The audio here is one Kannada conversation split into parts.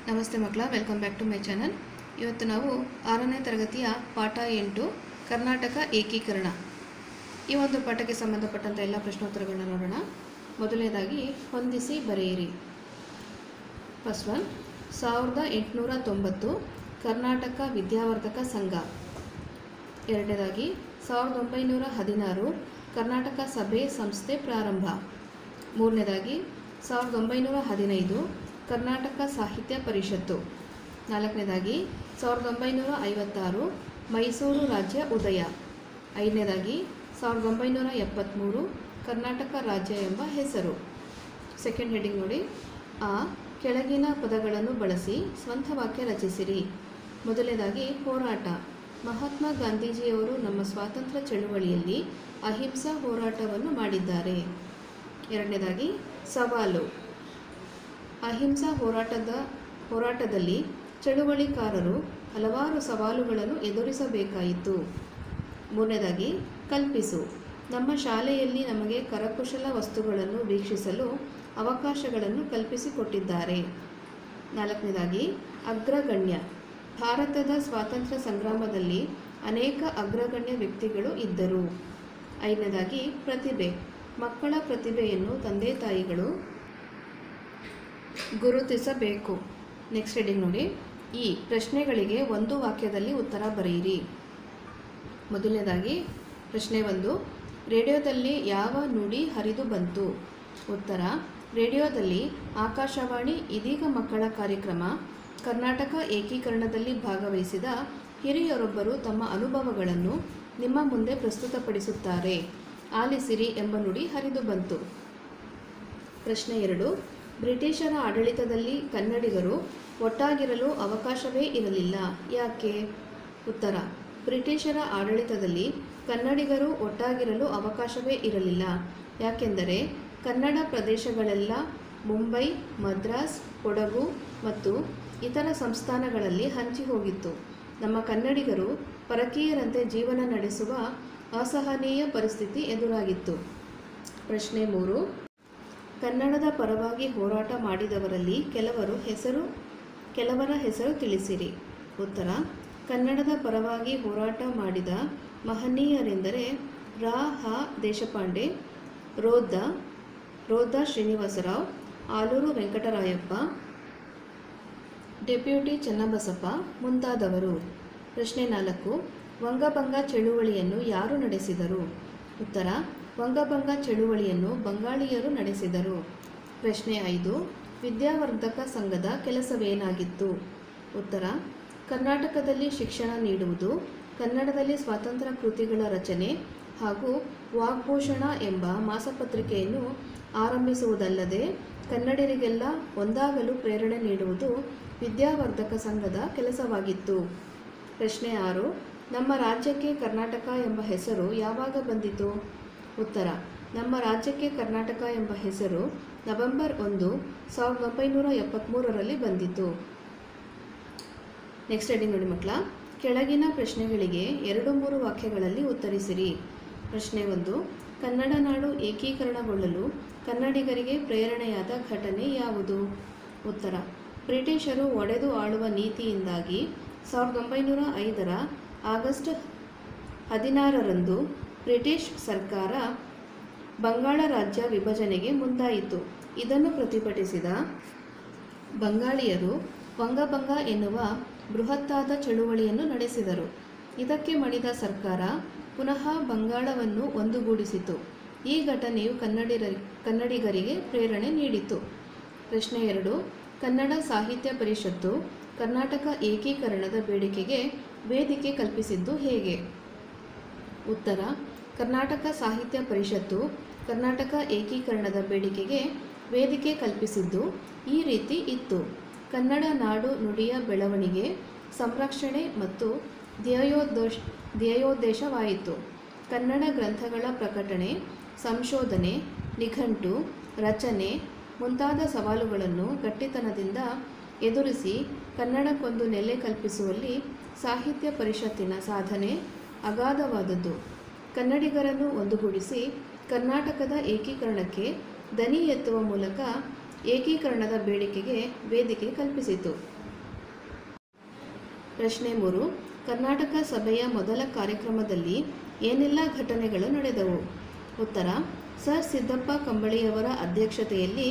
ನಮಸ್ತೆ ಮಕ್ಕಳ, welcome back to my channel. ಇವತ್ತು ನಾವು 6ನೇ ತರಗತಿಯ ಪಾಠ 8 ಕರ್ನಾಟಕ ಏಕೀಕರಣ ಈ ಒಂದು ಪಾಠಕ್ಕೆ ಸಂಬಂಧಪಟ್ಟಂಥ ಎಲ್ಲ ಪ್ರಶ್ನೋತ್ತರಗಳನ್ನ ನೋಡೋಣ. ಮೊದಲನೇದಾಗಿ ಹೊಂದಿಸಿ ಬರೆಯಿರಿ. ಫಸ್ಟ್ ಒನ್, 1890 ಕರ್ನಾಟಕ ವಿದ್ಯಾವರ್ಧಕ ಸಂಘ. ಎರಡನೇದಾಗಿ 1916 ಕರ್ನಾಟಕ ಸಭೆ ಸಂಸ್ಥೆ ಪ್ರಾರಂಭ. ಮೂರನೇದಾಗಿ 1915 ಕರ್ನಾಟಕ ಸಾಹಿತ್ಯ ಪರಿಷತ್ತು. ನಾಲ್ಕನೇದಾಗಿ 1956 ಮೈಸೂರು ರಾಜ್ಯ ಉದಯ. ಐದನೇದಾಗಿ 1973 ಕರ್ನಾಟಕ ರಾಜ್ಯ ಎಂಬ ಹೆಸರು. ಸೆಕೆಂಡ್ ಹೆಡಿಂಗ್ ನೋಡಿ. ಆ ಕೆಳಗಿನ ಪದಗಳನ್ನು ಬಳಸಿ ಸ್ವಂತ ವಾಕ್ಯ ರಚಿಸಿರಿ. ಮೊದಲನೇದಾಗಿ ಹೋರಾಟ. ಮಹಾತ್ಮ ಗಾಂಧೀಜಿಯವರು ನಮ್ಮ ಸ್ವಾತಂತ್ರ್ಯ ಚಳುವಳಿಯಲ್ಲಿ ಅಹಿಂಸಾ ಹೋರಾಟವನ್ನು ಮಾಡಿದ್ದಾರೆ. ಎರಡನೇದಾಗಿ ಸವಾಲು. ಅಹಿಂಸಾ ಹೋರಾಟದಲ್ಲಿ ಚಳುವಳಿಕಾರರು ಹಲವಾರು ಸವಾಲುಗಳನ್ನು ಎದುರಿಸಬೇಕಾಯಿತು. ಮೂರನೇದಾಗಿ ಕಲ್ಪಿಸು. ನಮ್ಮ ಶಾಲೆಯಲ್ಲಿ ನಮಗೆ ಕರಕುಶಲ ವಸ್ತುಗಳನ್ನು ವೀಕ್ಷಿಸಲು ಅವಕಾಶಗಳನ್ನು ಕಲ್ಪಿಸಿಕೊಟ್ಟಿದ್ದಾರೆ. ನಾಲ್ಕನೇದಾಗಿ ಅಗ್ರಗಣ್ಯ. ಭಾರತದ ಸ್ವಾತಂತ್ರ್ಯ ಸಂಗ್ರಾಮದಲ್ಲಿ ಅನೇಕ ಅಗ್ರಗಣ್ಯ ವ್ಯಕ್ತಿಗಳು ಇದ್ದರು. ಐದನೇದಾಗಿ ಪ್ರತಿಭೆ. ಮಕ್ಕಳ ಪ್ರತಿಭೆಯನ್ನು ತಂದೆ ತಾಯಿಗಳು ಗುರುತಿಸಬೇಕು. ನೆಕ್ಸ್ಟ್ ಹೆಡಿಂಗ್ ನೋಡಿ. ಈ ಪ್ರಶ್ನೆಗಳಿಗೆ ಒಂದು ವಾಕ್ಯದಲ್ಲಿ ಉತ್ತರ ಬರೆಯಿರಿ. ಮೊದಲನೇದಾಗಿ ಪ್ರಶ್ನೆ 1, ರೇಡಿಯೋದಲ್ಲಿ ಯಾವ ನುಡಿ ಹರಿದು ಬಂತು? ಉತ್ತರ, ರೇಡಿಯೋದಲ್ಲಿ ಆಕಾಶವಾಣಿ ಇದೀಗ ಮಕ್ಕಳ ಕಾರ್ಯಕ್ರಮ ಕರ್ನಾಟಕ ಏಕೀಕರಣದಲ್ಲಿ ಭಾಗವಹಿಸಿದ ಹಿರಿಯರೊಬ್ಬರು ತಮ್ಮ ಅನುಭವಗಳನ್ನು ನಿಮ್ಮ ಮುಂದೆ ಪ್ರಸ್ತುತಪಡಿಸುತ್ತಾರೆ. ಆಲಿಸಿರಿ ಎಂಬ ನುಡಿ ಹರಿದು ಬಂತು. ಪ್ರಶ್ನೆ 2, ಬ್ರಿಟಿಷರ ಆಡಳಿತದಲ್ಲಿ ಕನ್ನಡಿಗರು ಒಟ್ಟಾಗಿರಲು ಅವಕಾಶವೇ ಇರಲಿಲ್ಲ. ಯಾಕೆ? ಉತ್ತರ, ಬ್ರಿಟಿಷರ ಆಡಳಿತದಲ್ಲಿ ಕನ್ನಡಿಗರು ಒಟ್ಟಾಗಿರಲು ಅವಕಾಶವೇ ಇರಲಿಲ್ಲ. ಯಾಕೆಂದರೆ ಕನ್ನಡ ಪ್ರದೇಶಗಳೆಲ್ಲ ಮುಂಬೈ, ಮದ್ರಾಸ್, ಕೊಡಗು ಮತ್ತು ಇತರ ಸಂಸ್ಥಾನಗಳಲ್ಲಿ ಹಂಚಿ ಹೋಗಿತ್ತು. ನಮ್ಮ ಕನ್ನಡಿಗರು ಪರಕೀಯರಂತೆ ಜೀವನ ನಡೆಸುವ ಅಸಹನೀಯ ಪರಿಸ್ಥಿತಿ ಎದುರಾಗಿತ್ತು. ಪ್ರಶ್ನೆ 3, ಕನ್ನಡದ ಪರವಾಗಿ ಹೋರಾಟ ಮಾಡಿದವರಲ್ಲಿ ಕೆಲವರ ಹೆಸರು ತಿಳಿಸಿರಿ. ಉತ್ತರ, ಕನ್ನಡದ ಪರವಾಗಿ ಹೋರಾಟ ಮಾಡಿದ ಮಹನೀಯರೆಂದರೆ ರಾ. ಹ. ದೇಶಪಾಂಡೆ, ರೋದ ಶ್ರೀನಿವಾಸರಾವ್, ಆಲೂರು ವೆಂಕಟರಾಯಪ್ಪ, ಡೆಪ್ಯೂಟಿ ಚನ್ನಬಸಪ್ಪ ಮುಂತಾದವರು. ಪ್ರಶ್ನೆ 4, ವಂಗಭಂಗ ಚಳುವಳಿಯನ್ನು ಯಾರು ನಡೆಸಿದರು? ಉತ್ತರ, ವಂಗಭಂಗ ಚಳುವಳಿಯನ್ನು ಬಂಗಾಳಿಯರು ನಡೆಸಿದರು. ಪ್ರಶ್ನೆ 5, ವಿದ್ಯಾವರ್ಧಕ ಸಂಘದ ಕೆಲಸವೇನಾಗಿತ್ತು? ಉತ್ತರ, ಕರ್ನಾಟಕದಲ್ಲಿ ಶಿಕ್ಷಣ ನೀಡುವುದು, ಕನ್ನಡದಲ್ಲಿ ಸ್ವಾತಂತ್ರ್ಯ ಕೃತಿಗಳ ರಚನೆ ಹಾಗೂ ವಾಗ್ಭೂಷಣ ಎಂಬ ಮಾಸಪತ್ರಿಕೆಯನ್ನು ಆರಂಭಿಸುವುದಲ್ಲದೆ ಕನ್ನಡಿಗರಿಗೆಲ್ಲ ಒಂದಾಗಲು ಪ್ರೇರಣೆ ನೀಡುವುದು ವಿದ್ಯಾವರ್ಧಕ ಸಂಘದ ಕೆಲಸವಾಗಿತ್ತು. ಪ್ರಶ್ನೆ 6, ನಮ್ಮ ರಾಜ್ಯಕ್ಕೆ ಕರ್ನಾಟಕ ಎಂಬ ಹೆಸರು ಯಾವಾಗ ಬಂದಿತು? ಉತ್ತರ, ನಮ್ಮ ರಾಜ್ಯಕ್ಕೆ ಕರ್ನಾಟಕ ಎಂಬ ಹೆಸರು ನವೆಂಬರ್ 1, 1973ರಲ್ಲಿ ಬಂದಿತು. ನೆಕ್ಸ್ಟ್ ಹೆಡಿಂಗ್ ನೋಡಿ ಮಕ್ಕಳ. ಕೆಳಗಿನ ಪ್ರಶ್ನೆಗಳಿಗೆ 2-3 ವಾಕ್ಯಗಳಲ್ಲಿ ಉತ್ತರಿಸಿರಿ. ಪ್ರಶ್ನೆ 1, ಕನ್ನಡ ನಾಡು ಏಕೀಕರಣಗೊಳ್ಳಲು ಕನ್ನಡಿಗರಿಗೆ ಪ್ರೇರಣೆಯಾದ ಘಟನೆ ಯಾವುದು? ಉತ್ತರ, ಬ್ರಿಟಿಷರು ಒಡೆದು ಆಳುವ ನೀತಿಯಿಂದಾಗಿ 1905ರ ಆಗಸ್ಟ್ 16ರಂದು ಬ್ರಿಟಿಷ್ ಸರ್ಕಾರ ಬಂಗಾಳ ರಾಜ್ಯ ವಿಭಜನೆಗೆ ಮುಂದಾಯಿತು. ಇದನ್ನು ಪ್ರತಿಭಟಿಸಿದ ಬಂಗಾಳಿಯರು ವಂಗಭಂಗ ಎನ್ನುವ ಬೃಹತ್ತಾದ ಚಳುವಳಿಯನ್ನು ನಡೆಸಿದರು. ಇದಕ್ಕೆ ಮಣಿದ ಸರ್ಕಾರ ಪುನಃ ಬಂಗಾಳವನ್ನು ಒಂದುಗೂಡಿಸಿತು. ಈ ಘಟನೆಯು ಕನ್ನಡಿಗರಿಗೆ ಪ್ರೇರಣೆ ನೀಡಿತು. ಪ್ರಶ್ನೆ 2, ಕನ್ನಡ ಸಾಹಿತ್ಯ ಪರಿಷತ್ತು ಕರ್ನಾಟಕ ಏಕೀಕರಣದ ಬೇಡಿಕೆಗೆ ವೇದಿಕೆ ಕಲ್ಪಿಸಿದ್ದು ಹೇಗೆ? ಉತ್ತರ, ಕರ್ನಾಟಕ ಸಾಹಿತ್ಯ ಪರಿಷತ್ತು ಕರ್ನಾಟಕ ಏಕೀಕರಣದ ಬೇಡಿಕೆಗೆ ವೇದಿಕೆ ಕಲ್ಪಿಸಿದ್ದು ಈ ರೀತಿ ಇತ್ತು. ಕನ್ನಡ ನಾಡು ನುಡಿಯ ಬೆಳವಣಿಗೆ, ಸಂರಕ್ಷಣೆ ಮತ್ತು ಧ್ಯೇಯೋದ್ದೇಶವಾಯಿತು. ಕನ್ನಡ ಗ್ರಂಥಗಳ ಪ್ರಕಟಣೆ, ಸಂಶೋಧನೆ, ನಿಘಂಟು, ರಚನೆ ಮುಂತಾದ ಸವಾಲುಗಳನ್ನು ಗಟ್ಟಿತನದಿಂದ ಎದುರಿಸಿ ಕನ್ನಡಕ್ಕೊಂದು ನೆಲೆ ಕಲ್ಪಿಸುವಲ್ಲಿ ಸಾಹಿತ್ಯ ಪರಿಷತ್ತಿನ ಸಾಧನೆ ಅಗಾಧವಾದದ್ದು. ಕನ್ನಡಿಗರನ್ನು ಒಂದುಗೂಡಿಸಿ ಕರ್ನಾಟಕದ ಏಕೀಕರಣಕ್ಕೆ ದನಿ ಎತ್ತುವ ಮೂಲಕ ಏಕೀಕರಣದ ಬೇಡಿಕೆಗೆ ವೇದಿಕೆ ಕಲ್ಪಿಸಿತು. ಪ್ರಶ್ನೆ 3. ಕರ್ನಾಟಕ ಸಭೆಯ ಮೊದಲ ಕಾರ್ಯಕ್ರಮದಲ್ಲಿ ಏನೆಲ್ಲ ಘಟನೆಗಳು ನಡೆದವು? ಉತ್ತರ. ಸರ್ ಸಿದ್ದಪ್ಪ ಕಂಬಳಿಯವರ ಅಧ್ಯಕ್ಷತೆಯಲ್ಲಿ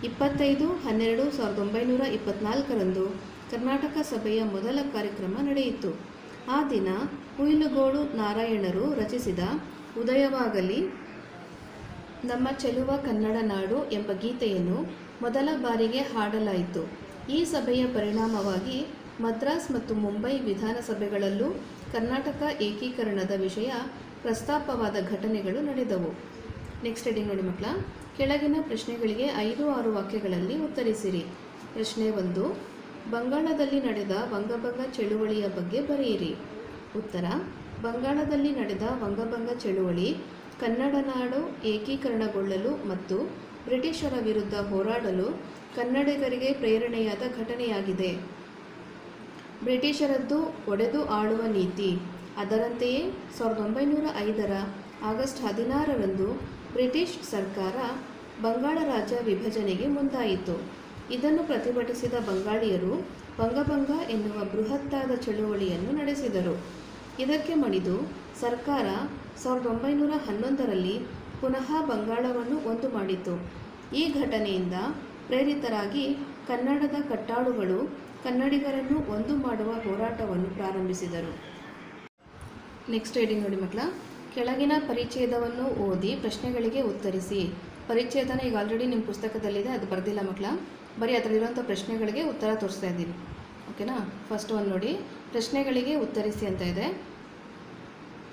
25/12/1924 ಕರ್ನಾಟಕ ಸಭೆಯ ಮೊದಲ ಕಾರ್ಯಕ್ರಮ ನಡೆಯಿತು. ಆ ದಿನ ಹುಯಿಲುಗೋಡು ನಾರಾಯಣರು ರಚಿಸಿದ ಉದಯವಾಗಲಿ ನಮ್ಮ ಚೆಲುವ ಕನ್ನಡ ನಾಡು ಎಂಬ ಗೀತೆಯನ್ನು ಮೊದಲ ಬಾರಿಗೆ ಹಾಡಲಾಯಿತು. ಈ ಸಭೆಯ ಪರಿಣಾಮವಾಗಿ ಮದ್ರಾಸ್ ಮತ್ತು ಮುಂಬೈ ವಿಧಾನಸಭೆಗಳಲ್ಲೂ ಕರ್ನಾಟಕ ಏಕೀಕರಣದ ವಿಷಯ ಪ್ರಸ್ತಾಪವಾದ ಘಟನೆಗಳು ನಡೆದವು. ನೆಕ್ಸ್ಟ್ ಹೆಡಿಂಗ್ ನೋಡಿ ಮಕ್ಕಳ. ಕೆಳಗಿನ ಪ್ರಶ್ನೆಗಳಿಗೆ 5-6 ವಾಕ್ಯಗಳಲ್ಲಿ ಉತ್ತರಿಸಿರಿ. ಪ್ರಶ್ನೆ 1. ಬಂಗಾಳದಲ್ಲಿ ನಡೆದ ವಂಗಭಂಗ ಚಳುವಳಿಯ ಬಗ್ಗೆ ಬರೆಯಿರಿ. ಉತ್ತರ. ಬಂಗಾಳದಲ್ಲಿ ನಡೆದ ವಂಗಭಂಗ ಚಳುವಳಿ ಕನ್ನಡ ನಾಡು ಏಕೀಕರಣಗೊಳ್ಳಲು ಮತ್ತು ಬ್ರಿಟಿಷರ ವಿರುದ್ಧ ಹೋರಾಡಲು ಕನ್ನಡಿಗರಿಗೆ ಪ್ರೇರಣೆಯಾದ ಘಟನೆಯಾಗಿದೆ. ಬ್ರಿಟಿಷರದ್ದು ಒಡೆದು ಆಳುವ ನೀತಿ. ಅದರಂತೆಯೇ 1905ರ ಆಗಸ್ಟ್ 16ರಂದು ಬ್ರಿಟಿಷ್ ಸರ್ಕಾರ ಬಂಗಾಳ ರಾಜ್ಯ ವಿಭಜನೆಗೆ ಮುಂದಾಯಿತು. ಇದನ್ನು ಪ್ರತಿಭಟಿಸಿದ ಬಂಗಾಳಿಯರು ವಂಗಭಂಗ ಎನ್ನುವ ಬೃಹತ್ತಾದ ಚಳುವಳಿಯನ್ನು ನಡೆಸಿದರು. ಇದಕ್ಕೆ ಮಣಿದು ಸರ್ಕಾರ 1911ರಲ್ಲಿ ಪುನಃ ಬಂಗಾಳವನ್ನು ಒಂದು ಮಾಡಿತು. ಈ ಘಟನೆಯಿಂದ ಪ್ರೇರಿತರಾಗಿ ಕನ್ನಡದ ಕಟ್ಟಾಳುಗಳು ಕನ್ನಡಿಗರನ್ನು ಒಂದು ಮಾಡುವ ಹೋರಾಟವನ್ನು ಪ್ರಾರಂಭಿಸಿದರು. ನೆಕ್ಸ್ಟ್ ಹೆಡಿಂಗ್ ನೋಡಿ ಮಕ್ಕಳ. ಕೆಳಗಿನ ಪರಿಚ್ಛೇದವನ್ನು ಓದಿ ಪ್ರಶ್ನೆಗಳಿಗೆ ಉತ್ತರಿಸಿ. ಪರಿಚ್ಛೇದನ ಈಗ ಆಲ್ರೆಡಿ ನಿಮ್ಮ ಪುಸ್ತಕದಲ್ಲಿದೆ, ಅದು ಬರೆದಿಲ್ಲ ಮಕ್ಕಳ. ಬರೀ ಅದರಲ್ಲಿರುವಂಥ ಪ್ರಶ್ನೆಗಳಿಗೆ ಉತ್ತರ ತೋರಿಸ್ತಾ ಇದ್ದೀನಿ. ಓಕೆನಾ? ಫಸ್ಟ್ ಒಂದು ನೋಡಿ, ಪ್ರಶ್ನೆಗಳಿಗೆ ಉತ್ತರಿಸಿ ಅಂತ ಇದೆ.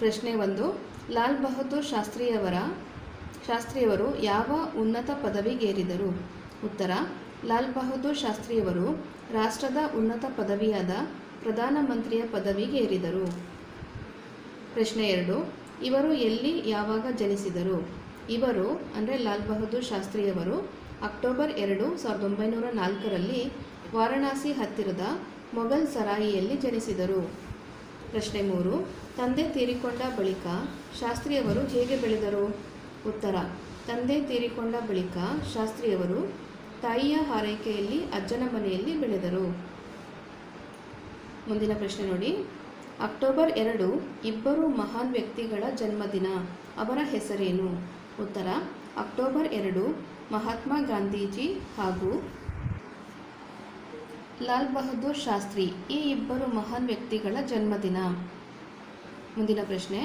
ಪ್ರಶ್ನೆ 1. ಲಾಲ್ ಬಹದ್ದೂರ್ ಶಾಸ್ತ್ರಿಯವರು ಯಾವ ಉನ್ನತ ಪದವಿಗೇರಿದರು? ಉತ್ತರ. ಲಾಲ್ ಬಹದ್ದೂರ್ ಶಾಸ್ತ್ರಿಯವರು ರಾಷ್ಟ್ರದ ಉನ್ನತ ಪದವಿಯಾದ ಪ್ರಧಾನಮಂತ್ರಿಯ ಪದವಿಗೇರಿದರು. ಪ್ರಶ್ನೆ 2. ಇವರು ಎಲ್ಲಿ ಯಾವಾಗ ಜನಿಸಿದರು? ಇವರು ಅಂದರೆ ಲಾಲ್ ಬಹದ್ದೂರ್ ಶಾಸ್ತ್ರಿಯವರು ಅಕ್ಟೋಬರ್ 2, 1904ರಲ್ಲಿ ವಾರಣಾಸಿ ಹತ್ತಿರದ ಮೊಘಲ್ ಸರಾಯಿಯಲ್ಲಿ ಜನಿಸಿದರು. ಪ್ರಶ್ನೆ 3. ತಂದೆ ತೀರಿಕೊಂಡ ಬಳಿಕ ಶಾಸ್ತ್ರಿಯವರು ಹೇಗೆ ಬೆಳೆದರು? ಉತ್ತರ. ತಂದೆ ತೀರಿಕೊಂಡ ಬಳಿಕ ಶಾಸ್ತ್ರಿಯವರು ತಾಯಿಯ ಹಾರೈಕೆಯಲ್ಲಿ ಅಜ್ಜನ ಮನೆಯಲ್ಲಿ ಬೆಳೆದರು. ಮುಂದಿನ ಪ್ರಶ್ನೆ ನೋಡಿ. ಅಕ್ಟೋಬರ್ 2 ಇಬ್ಬರು ಮಹಾನ್ ವ್ಯಕ್ತಿಗಳ ಜನ್ಮದಿನ. ಅವರ ಹೆಸರೇನು? ಉತ್ತರ. ಅಕ್ಟೋಬರ್ 2 ಮಹಾತ್ಮ ಗಾಂಧೀಜಿ ಹಾಗೂ ಲಾಲ್ ಬಹದ್ದೂರ್ ಶಾಸ್ತ್ರಿ ಈ ಇಬ್ಬರು ಮಹಾನ್ ವ್ಯಕ್ತಿಗಳ ಜನ್ಮದಿನ. ಮುಂದಿನ ಪ್ರಶ್ನೆ.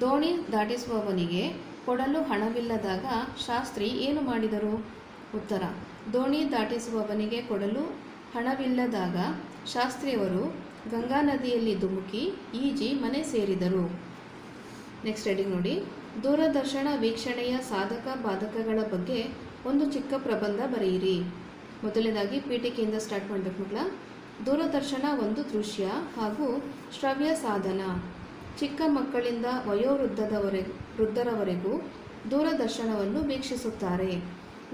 ದೋಣಿ ದಾಟಿಸುವವನಿಗೆ ಕೊಡಲು ಹಣವಿಲ್ಲದಾಗ ಶಾಸ್ತ್ರಿ ಏನು ಮಾಡಿದರು? ಉತ್ತರ. ದೋಣಿ ದಾಟಿಸುವವನಿಗೆ ಕೊಡಲು ಹಣವಿಲ್ಲದಾಗ ಶಾಸ್ತ್ರಿಯವರು ಗಂಗಾ ನದಿಯಲ್ಲಿ ಧುಮುಕಿ ಈಜಿ ಮನೆ ಸೇರಿದರು. ನೆಕ್ಸ್ಟ್ ಹೆಡಿಂಗ್ ನೋಡಿ. ದೂರದರ್ಶನ ವೀಕ್ಷಣೆಯ ಸಾಧಕ ಬಾಧಕಗಳ ಬಗ್ಗೆ ಒಂದು ಚಿಕ್ಕ ಪ್ರಬಂಧ ಬರೆಯಿರಿ. ಮೊದಲನೇದಾಗಿ ಪೀಠಿಕೆಯಿಂದ ಸ್ಟಾರ್ಟ್ ಮಾಡಬೇಕು ಮಕ್ಕಳ. ದೂರದರ್ಶನ ಒಂದು ದೃಶ್ಯ ಹಾಗೂ ಶ್ರವ್ಯ ಸಾಧನ. ಚಿಕ್ಕ ಮಕ್ಕಳಿಂದ ವಯೋವೃದ್ಧರವರೆಗೂ ದೂರದರ್ಶನವನ್ನು ವೀಕ್ಷಿಸುತ್ತಾರೆ.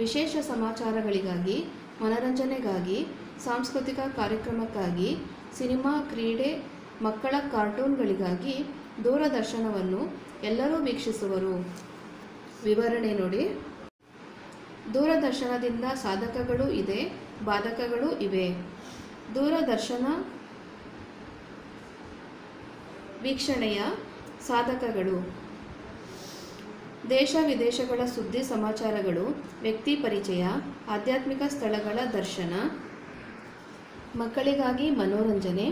ವಿಶೇಷ ಸಮಾಚಾರಗಳಿಗಾಗಿ, ಮನರಂಜನೆಗಾಗಿ, ಸಾಂಸ್ಕೃತಿಕ ಕಾರ್ಯಕ್ರಮಕ್ಕಾಗಿ, ಸಿನಿಮಾ, ಕ್ರೀಡೆ, ಮಕ್ಕಳ ಕಾರ್ಟೂನ್ಗಳಿಗಾಗಿ ದೂರದರ್ಶನವನ್ನು ಎಲ್ಲರೂ ವೀಕ್ಷಿಸುವರು. ವಿವರಣೆ ನೋಡಿ. ದೂರದರ್ಶನದಿಂದ ಸಾಧಕಗಳು ಇದೆ, ಬಾಧಕಗಳು ಇವೆ. ದೂರದರ್ಶನ ವೀಕ್ಷಣೆಯ ಸಾಧಕಗಳು: ದೇಶ ವಿದೇಶಗಳ ಸುದ್ದಿ ಸಮಾಚಾರಗಳು, ವ್ಯಕ್ತಿ ಪರಿಚಯ, ಆಧ್ಯಾತ್ಮಿಕ ಸ್ಥಳಗಳ ದರ್ಶನ, ಮಕ್ಕಳಿಗಾಗಿ ಮನೋರಂಜನೆ,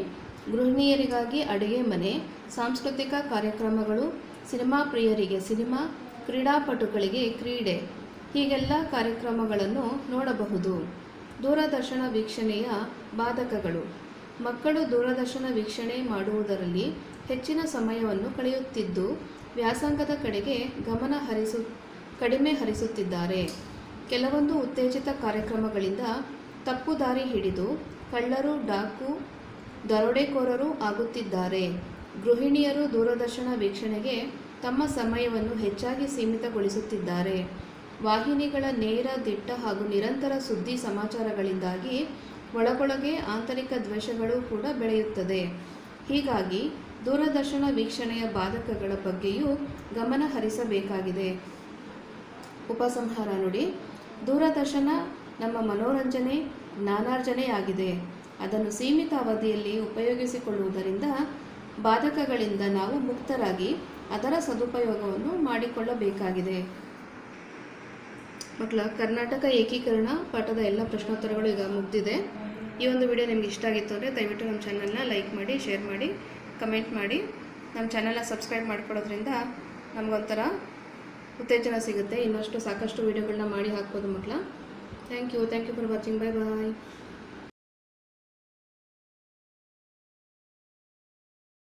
ಗೃಹಿಣಿಯರಿಗಾಗಿ ಅಡುಗೆ ಮನೆ, ಸಾಂಸ್ಕೃತಿಕ ಕಾರ್ಯಕ್ರಮಗಳು, ಸಿನಿಮಾ ಪ್ರಿಯರಿಗೆ ಸಿನಿಮಾ, ಕ್ರೀಡಾಪಟುಗಳಿಗೆ ಕ್ರೀಡೆ, ಹೀಗೆಲ್ಲ ಕಾರ್ಯಕ್ರಮಗಳನ್ನು ನೋಡಬಹುದು. ದೂರದರ್ಶನ ವೀಕ್ಷಣೆಯ ಬಾಧಕಗಳು: ಮಕ್ಕಳು ದೂರದರ್ಶನ ವೀಕ್ಷಣೆ ಮಾಡುವುದರಲ್ಲಿ ಹೆಚ್ಚಿನ ಸಮಯವನ್ನು ಕಳೆಯುತ್ತಿದ್ದು ವ್ಯಾಸಂಗದ ಕಡೆಗೆ ಕಡಿಮೆ ಹರಿಸುತ್ತಿದ್ದಾರೆ. ಕೆಲವೊಂದು ಉತ್ತೇಜಿತ ಕಾರ್ಯಕ್ರಮಗಳಿಂದ ತಪ್ಪು ದಾರಿ ಹಿಡಿದು ಕಳ್ಳರು, ಡಾಕು, ದರೋಡೆಕೋರರು ಆಗುತ್ತಿದ್ದಾರೆ. ಗೃಹಿಣಿಯರು ದೂರದರ್ಶನ ವೀಕ್ಷಣೆಗೆ ತಮ್ಮ ಸಮಯವನ್ನು ಹೆಚ್ಚಾಗಿ ಸೀಮಿತಗೊಳಿಸುತ್ತಿದ್ದಾರೆ. ವಾಹಿನಿಗಳ ನೇರ, ದಿಟ್ಟ ಹಾಗೂ ನಿರಂತರ ಸುದ್ದಿ ಸಮಾಚಾರಗಳಿಂದಾಗಿ ಒಳಗೊಳಗೆ ಆಂತರಿಕ ದ್ವೇಷಗಳು ಕೂಡ ಬೆಳೆಯುತ್ತದೆ. ಹೀಗಾಗಿ ದೂರದರ್ಶನ ವೀಕ್ಷಣೆಯ ಬಾಧಕಗಳ ಬಗ್ಗೆಯೂ ಗಮನ ಹರಿಸಬೇಕಾಗಿದೆ. ಉಪಸಂಹಾರ ನೋಡಿ. ದೂರದರ್ಶನ ನಮ್ಮ ಮನೋರಂಜನೆ, ಜ್ಞಾನಾರ್ಜನೆಯಾಗಿದೆ. ಅದನ್ನು ಸೀಮಿತ ಅವಧಿಯಲ್ಲಿ ಉಪಯೋಗಿಸಿಕೊಳ್ಳುವುದರಿಂದ ಬಾಧಕಗಳಿಂದ ನಾವು ಮುಕ್ತರಾಗಿ ಅದರ ಸದುಪಯೋಗವನ್ನು ಮಾಡಿಕೊಳ್ಳಬೇಕಾಗಿದೆ. ಮಕ್ಕಳ ಕರ್ನಾಟಕ ಏಕೀಕರಣ ಪಾಠದ ಎಲ್ಲ ಪ್ರಶ್ನೋತ್ತರಗಳು ಈಗ ಮುಗಿದಿದೆ. ಈ ಒಂದು ವಿಡಿಯೋ ನಿಮ್ಗೆ ಇಷ್ಟ ಆಗಿತ್ತು ಅಂದರೆ ದಯವಿಟ್ಟು ನಮ್ಮ ಚಾನಲ್ನ ಲೈಕ್ ಮಾಡಿ, ಶೇರ್ ಮಾಡಿ, ಕಮೆಂಟ್ ಮಾಡಿ. ನಮ್ಮ ಚಾನಲ್ನ ಸಬ್ಸ್ಕ್ರೈಬ್ ಮಾಡ್ಕೊಳ್ಳೋದ್ರಿಂದ ನಮಗೊಂಥರ ಉತ್ತೇಜನ ಸಿಗುತ್ತೆ. ಇನ್ನಷ್ಟು ಸಾಕಷ್ಟು ವಿಡಿಯೋಗಳನ್ನ ಮಾಡಿ ಹಾಕ್ಬೋದು ಮಕ್ಕಳ. Thank you for watching. Bye bye.